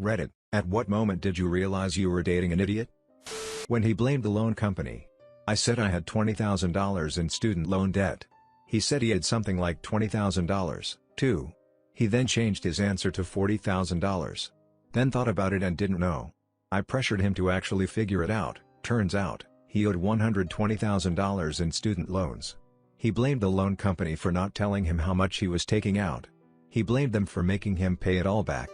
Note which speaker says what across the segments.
Speaker 1: Reddit, at what moment did you realize you were dating an idiot? When he blamed the loan company. I said I had $20,000 in student loan debt. He said he had something like $20,000, too. He then changed his answer to $40,000. Then thought about it and didn't know. I pressured him to actually figure it out. Turns out, he owed $120,000 in student loans. He blamed the loan company for not telling him how much he was taking out. He blamed them for making him pay it all back.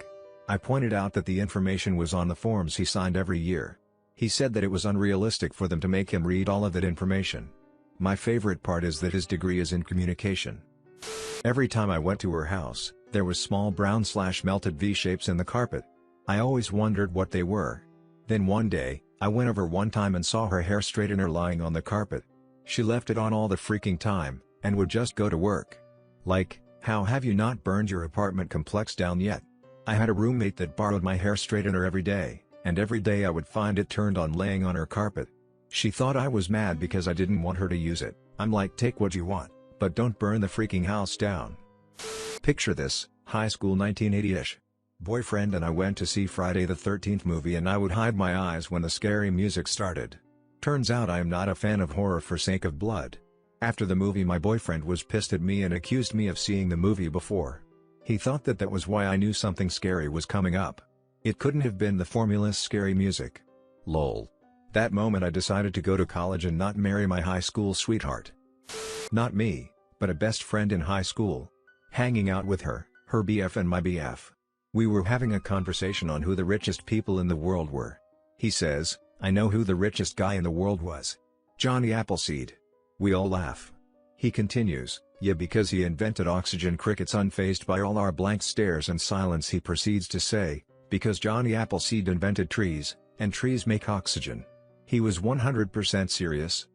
Speaker 1: I pointed out that the information was on the forms he signed every year. He said that it was unrealistic for them to make him read all of that information. My favorite part is that his degree is in communication. Every time I went to her house, there was small brown/melted V-shapes in the carpet. I always wondered what they were. Then one day, I went over one time and saw her hair straightener lying on the carpet. She left it on all the freaking time, and would just go to work. Like, how have you not burned your apartment complex down yet? I had a roommate that borrowed my hair straightener every day, and every day I would find it turned on laying on her carpet. She thought I was mad because I didn't want her to use it. I'm like, take what you want, but don't burn the freaking house down. Picture this, high school 1980-ish. Boyfriend and I went to see Friday the 13th movie and I would hide my eyes when the scary music started. Turns out I am not a fan of horror for sake of blood. After the movie my boyfriend was pissed at me and accused me of seeing the movie before. He thought that was why I knew something scary was coming up. It couldn't have been the formulaic scary music. Lol. That moment I decided to go to college and not marry my high school sweetheart. Not me, but a best friend in high school. Hanging out with her BF and my BF. We were having a conversation on who the richest people in the world were. He says, I know who the richest guy in the world was. Johnny Appleseed. We all laugh. He continues, yeah, because he invented oxygen. Crickets unfazed by all our blank stares and silence. He proceeds to say, because Johnny Appleseed invented trees, and trees make oxygen. He was 100% serious.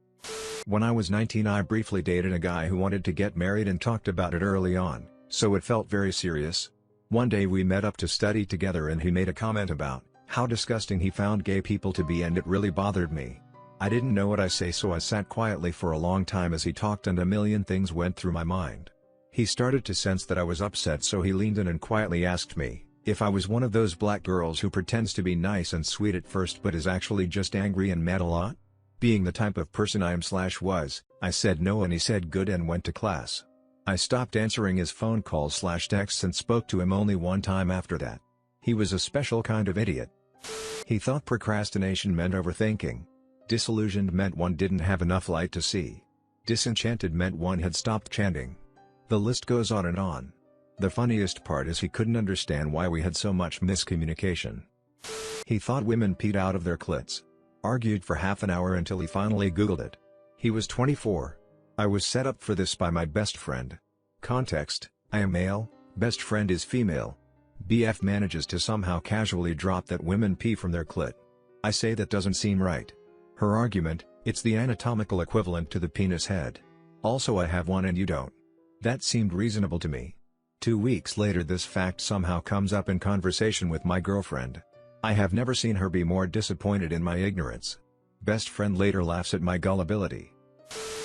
Speaker 1: When I was 19 I briefly dated a guy who wanted to get married and talked about it early on, so it felt very serious. One day we met up to study together and he made a comment about how disgusting he found gay people to be, and it really bothered me. I didn't know what I say, so I sat quietly for a long time as he talked and a million things went through my mind. He started to sense that I was upset, so he leaned in and quietly asked me if I was one of those black girls who pretends to be nice and sweet at first but is actually just angry and mad a lot. Being the type of person I am/was, I said no and he said good and went to class. I stopped answering his phone calls/texts and spoke to him only one time after that. He was a special kind of idiot. He thought procrastination meant overthinking. Disillusioned meant one didn't have enough light to see. Disenchanted meant one had stopped chanting. The list goes on and on. The funniest part is he couldn't understand why we had so much miscommunication. He thought women peed out of their clits. Argued for half an hour until he finally Googled it. He was 24. I was set up for this by my best friend. Context: I am male, best friend is female. BF manages to somehow casually drop that women pee from their clit. I say that doesn't seem right. Her argument: it's the anatomical equivalent to the penis head. Also I have one and you don't. That seemed reasonable to me. 2 weeks later this fact somehow comes up in conversation with my girlfriend. I have never seen her be more disappointed in my ignorance. Best friend later laughs at my gullibility.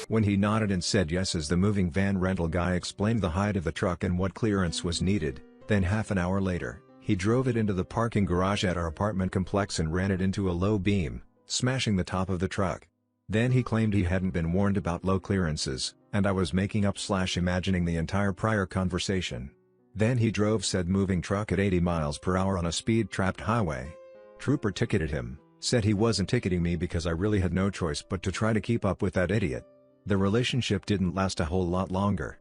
Speaker 1: When he nodded and said yes as the moving van rental guy explained the height of the truck and what clearance was needed, then half an hour later, he drove it into the parking garage at our apartment complex and ran it into a low beam, smashing the top of the truck. Then he claimed he hadn't been warned about low clearances, and I was making up/imagining the entire prior conversation. Then he drove said moving truck at 80 miles per hour on a speed-trapped highway. Trooper ticketed him, said he wasn't ticketing me because I really had no choice but to try to keep up with that idiot. The relationship didn't last a whole lot longer.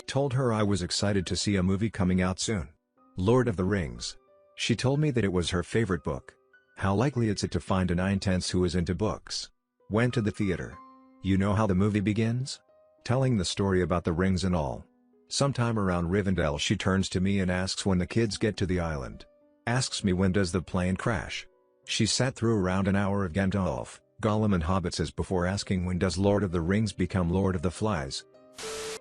Speaker 1: Told her I was excited to see a movie coming out soon. Lord of the Rings. She told me that it was her favorite book. How likely is it to find a 9/10 who is into books? Went to the theater. You know how the movie begins? Telling the story about the rings and all. Sometime around Rivendell she turns to me and asks when the kids get to the island. Asks me when does the plane crash. She sat through around an hour of Gandalf, Gollum and Hobbitses before asking when does Lord of the Rings become Lord of the Flies.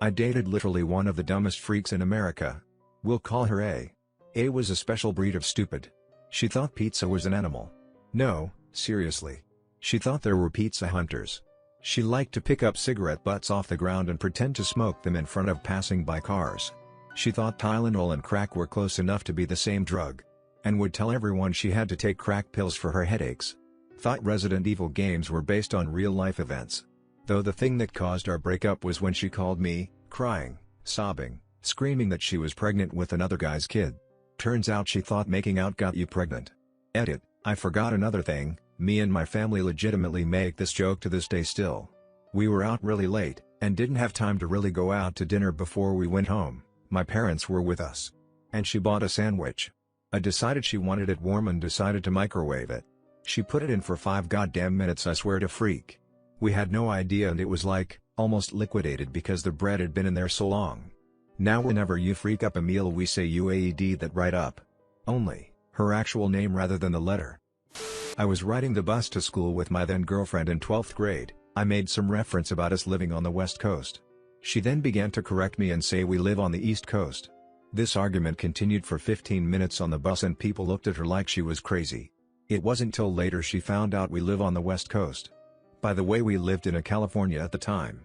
Speaker 1: I dated literally one of the dumbest freaks in America. We'll call her A. A was a special breed of stupid. She thought pizza was an animal. No, seriously. She thought there were pizza hunters. She liked to pick up cigarette butts off the ground and pretend to smoke them in front of passing by cars. She thought Tylenol and crack were close enough to be the same drug. and would tell everyone she had to take crack pills for her headaches. Thought Resident Evil games were based on real-life events. Though the thing that caused our breakup was when she called me, crying, sobbing, screaming that she was pregnant with another guy's kid. Turns out she thought making out got you pregnant. Edit, I forgot another thing, me and my family legitimately make this joke to this day still. We were out really late, and didn't have time to really go out to dinner before we went home. My parents were with us. And she bought a sandwich. I decided she wanted it warm and decided to microwave it. She put it in for 5 goddamn minutes, I swear to freak. We had no idea, and it was like, almost liquidated because the bread had been in there so long. Now whenever you freak up a meal we say UAED that right up. Only, her actual name rather than the letter. I was riding the bus to school with my then girlfriend in 12th grade. I made some reference about us living on the West Coast. She then began to correct me and say we live on the East Coast. This argument continued for 15 minutes on the bus and people looked at her like she was crazy. It wasn't till later she found out we live on the West Coast. By the way, we lived in California at the time.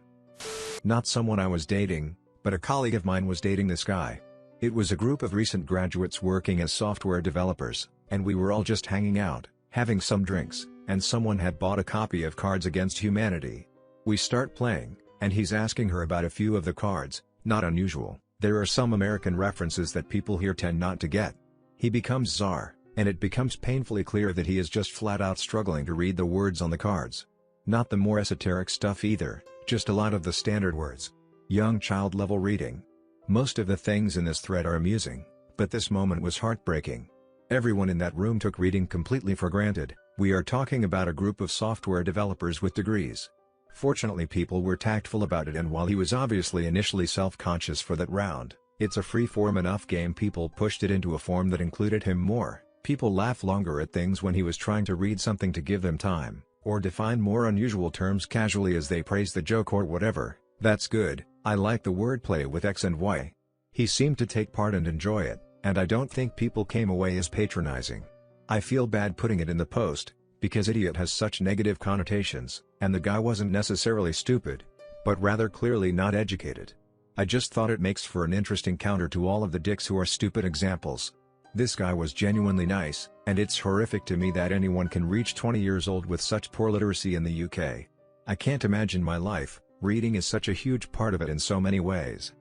Speaker 1: Not someone I was dating, but a colleague of mine was dating this guy. It was a group of recent graduates working as software developers, and we were all just hanging out, having some drinks, and someone had bought a copy of Cards Against Humanity. We start playing, and he's asking her about a few of the cards. Not unusual, there are some American references that people here tend not to get. He becomes czar, and it becomes painfully clear that he is just flat out struggling to read the words on the cards. Not the more esoteric stuff either, just a lot of the standard words. Young child level reading. Most of the things in this thread are amusing, but this moment was heartbreaking. Everyone in that room took reading completely for granted. We are talking about a group of software developers with degrees. Fortunately people were tactful about it, and while he was obviously initially self-conscious for that round, it's a free-form enough game people pushed it into a form that included him more. People laugh longer at things when he was trying to read something to give them time, or define more unusual terms casually as they praise the joke or whatever. That's good, I like the wordplay with X and Y. He seemed to take part and enjoy it, and I don't think people came away as patronizing. I feel bad putting it in the post, because idiot has such negative connotations, and the guy wasn't necessarily stupid, but rather clearly not educated. I just thought it makes for an interesting counter to all of the dicks who are stupid examples. This guy was genuinely nice, and it's horrific to me that anyone can reach 20 years old with such poor literacy in the UK. I can't imagine my life. Reading is such a huge part of it in so many ways.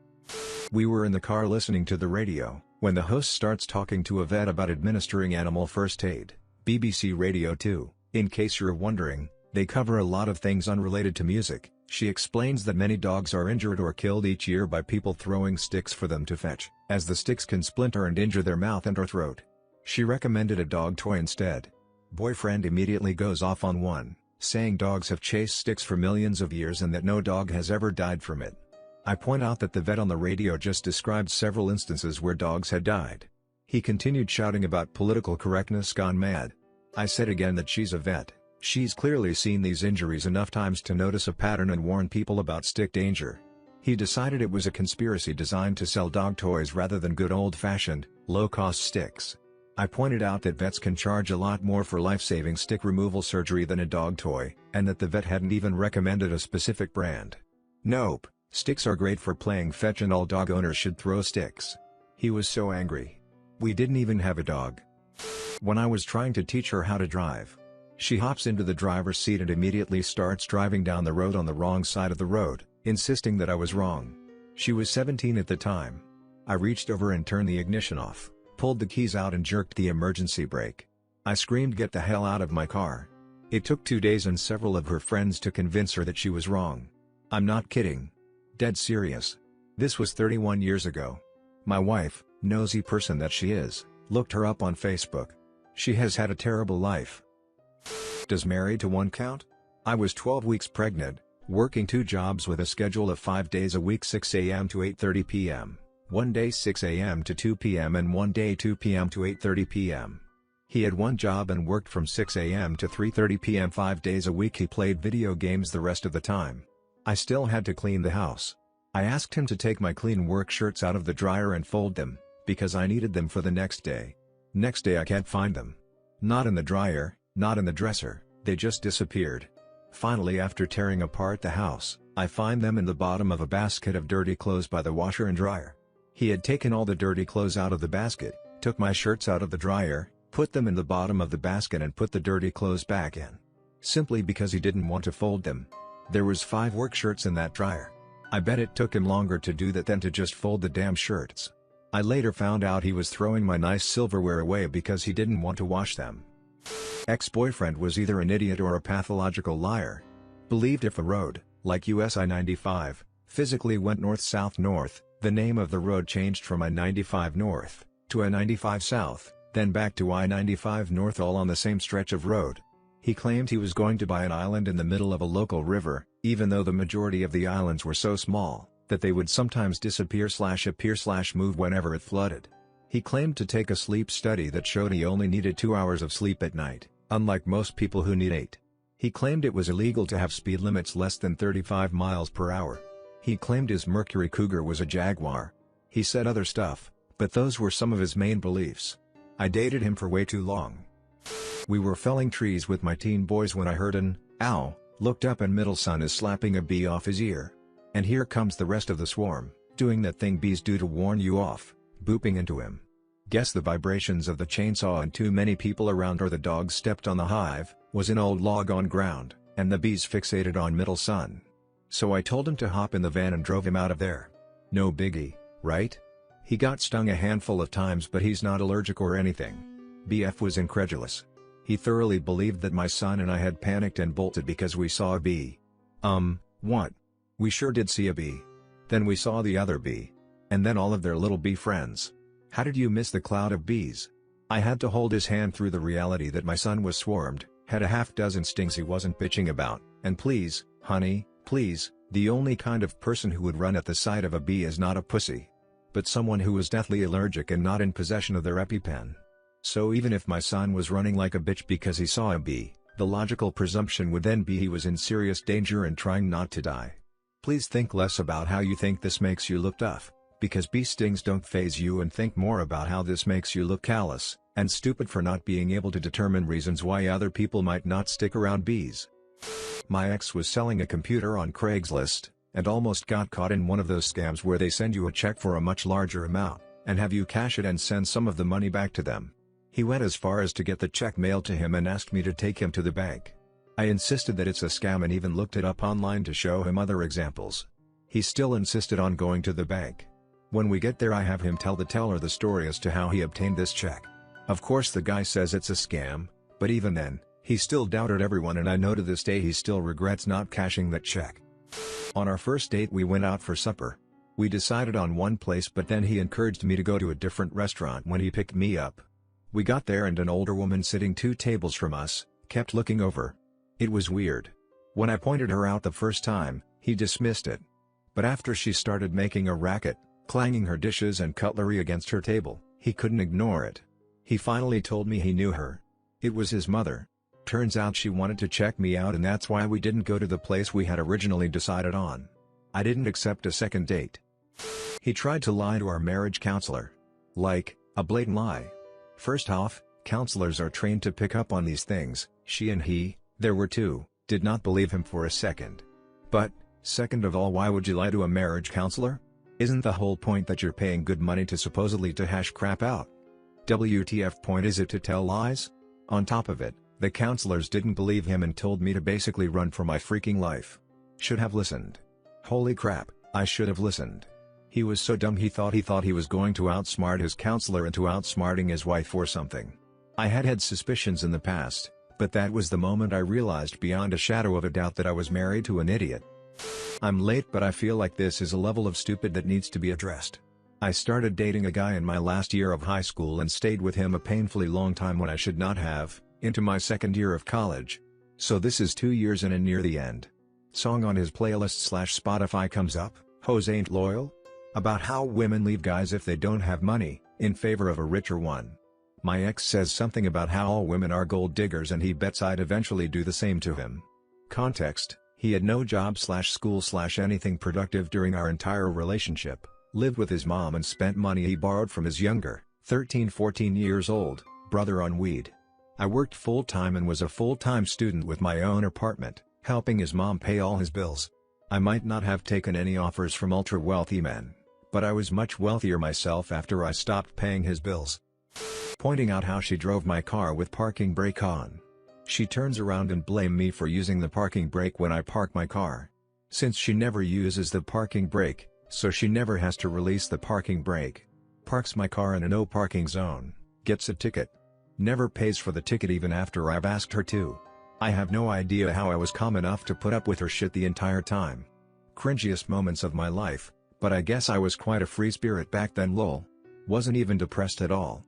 Speaker 1: We were in the car listening to the radio, when the host starts talking to a vet about administering animal first aid. BBC Radio 2, in case you're wondering, they cover a lot of things unrelated to music. She explains that many dogs are injured or killed each year by people throwing sticks for them to fetch, as the sticks can splinter and injure their mouth and or throat. She recommended a dog toy instead. Boyfriend immediately goes off on one, saying dogs have chased sticks for millions of years and that no dog has ever died from it. I point out that the vet on the radio just described several instances where dogs had died. He continued shouting about political correctness gone mad. I said again that she's a vet, she's clearly seen these injuries enough times to notice a pattern and warn people about stick danger. He decided it was a conspiracy designed to sell dog toys rather than good old-fashioned, low-cost sticks. I pointed out that vets can charge a lot more for life-saving stick removal surgery than a dog toy, and that the vet hadn't even recommended a specific brand. Nope, sticks are great for playing fetch and all dog owners should throw sticks. He was so angry. We didn't even have a dog. When I was trying to teach her how to drive, she hops into the driver's seat and immediately starts driving down the road on the wrong side of the road, insisting that I was wrong. She was 17 at the time. I reached over and turned the ignition off, pulled the keys out and jerked the emergency brake. I screamed, "Get the hell out of my car." It took 2 days and several of her friends to convince her that she was wrong. I'm not kidding. Dead serious. This was 31 years ago. My wife, nosy person that she is, looked her up on Facebook. She has had a terrible life. Does married to one count? I was 12 weeks pregnant, working 2 jobs with a schedule of 5 days a week, 6 a.m. to 8:30 p.m., one day 6 a.m. to 2 p.m. and one day 2 p.m. to 8:30 p.m. He had one job and worked from 6 a.m. to 3:30 p.m. 5 days a week. He played video games the rest of the time. I still had to clean the house. I asked him to take my clean work shirts out of the dryer and fold them, because I needed them for the next day. Next day I can't find them. Not in the dryer, not in the dresser, they just disappeared. Finally, after tearing apart the house, I find them in the bottom of a basket of dirty clothes by the washer and dryer. He had taken all the dirty clothes out of the basket, Took my shirts out of the dryer, put them in the bottom of the basket and put the dirty clothes back in. Simply because he didn't want to fold them. There was 5 work shirts in that dryer. I bet it took him longer to do that than to just fold the damn shirts. I later found out he was throwing my nice silverware away because he didn't want to wash them. Ex-boyfriend was either an idiot or a pathological liar. Believed if a road, like US I-95, physically went north-south-north, the name of the road changed from I-95 north, to I-95 south, then back to I-95 north all on the same stretch of road. He claimed he was going to buy an island in the middle of a local river, even though the majority of the islands were so small, that they would sometimes disappear/appear/move whenever it flooded. He claimed to take a sleep study that showed he only needed 2 hours of sleep at night, unlike most people who need 8. He claimed it was illegal to have speed limits less than 35 miles per hour. He claimed his Mercury Cougar was a Jaguar. He said other stuff, but those were some of his main beliefs. I dated him for way too long. We were felling trees with my teen boys when I heard an ow, looked up and middle son is slapping a bee off his ear. And here comes the rest of the swarm, doing that thing bees do to warn you off, booping into him. Guess the vibrations of the chainsaw and too many people around or the dogs stepped on the hive, was an old log on ground, and the bees fixated on middle son. So I told him to hop in the van and drove him out of there. No biggie, right? He got stung a handful of times but he's not allergic or anything. BF was incredulous. He thoroughly believed that my son and I had panicked and bolted because we saw a bee. What? We sure did see a bee. Then we saw the other bee. And then all of their little bee friends. How did you miss the cloud of bees? I had to hold his hand through the reality that my son was swarmed, had a half-dozen stings he wasn't bitching about, and please, honey, please, the only kind of person who would run at the sight of a bee is not a pussy. But someone who was deathly allergic and not in possession of their EpiPen. So even if my son was running like a bitch because he saw a bee, the logical presumption would then be he was in serious danger and trying not to die. Please think less about how you think this makes you look tough, because bee stings don't faze you, and think more about how this makes you look callous and stupid for not being able to determine reasons why other people might not stick around bees. My ex was selling a computer on Craigslist, and almost got caught in one of those scams where they send you a check for a much larger amount, and have you cash it and send some of the money back to them. He went as far as to get the check mailed to him and asked me to take him to the bank. I insisted that it's a scam and even looked it up online to show him other examples. He still insisted on going to the bank. When we get there I have him tell the teller the story as to how he obtained this check. Of course the guy says it's a scam, but even then, he still doubted everyone, and I know to this day he still regrets not cashing that check. On our first date we went out for supper. We decided on one place, but then he encouraged me to go to a different restaurant when he picked me up. We got there and an older woman sitting 2 tables from us, kept looking over. It was weird. When I pointed her out the first time, he dismissed it. But after she started making a racket, clanging her dishes and cutlery against her table, he couldn't ignore it. He finally told me he knew her. It was his mother. Turns out she wanted to check me out, and that's why we didn't go to the place we had originally decided on. I didn't accept a second date. He tried to lie to our marriage counselor. Like, a blatant lie. First off, counselors are trained to pick up on these things. She and he, there were 2, did not believe him for a second. But, second of all, why would you lie to a marriage counselor? Isn't the whole point that you're paying good money to supposedly to hash crap out? WTF point is it to tell lies? On top of it, the counselors didn't believe him and told me to basically run for my freaking life. Should have listened. Holy crap, I should have listened. He was so dumb he thought he was going to outsmart his counselor into outsmarting his wife or something. I had suspicions in the past, but that was the moment I realized beyond a shadow of a doubt that I was married to an idiot. I'm late, but I feel like this is a level of stupid that needs to be addressed. I started dating a guy in my last year of high school and stayed with him a painfully long time when I should not have, into my second year of college. So this is 2 years in and near the end. Song on his playlist/Spotify comes up, "Hoes Ain't Loyal?" About how women leave guys if they don't have money, in favor of a richer one. My ex says something about how all women are gold diggers and he bets I'd eventually do the same to him. Context: he had no job/school/anything productive during our entire relationship, lived with his mom and spent money he borrowed from his younger, 13-14 years old, brother on weed. I worked full-time and was a full-time student with my own apartment, helping his mom pay all his bills. I might not have taken any offers from ultra-wealthy men, but I was much wealthier myself after I stopped paying his bills. Pointing out how she drove my car with parking brake on. She turns around and blame me for using the parking brake when I park my car. Since she never uses the parking brake, so she never has to release the parking brake. Parks my car in a no parking zone, gets a ticket. Never pays for the ticket even after I've asked her to. I have no idea how I was calm enough to put up with her shit the entire time. Cringiest moments of my life, but I guess I was quite a free spirit back then lol. Wasn't even depressed at all.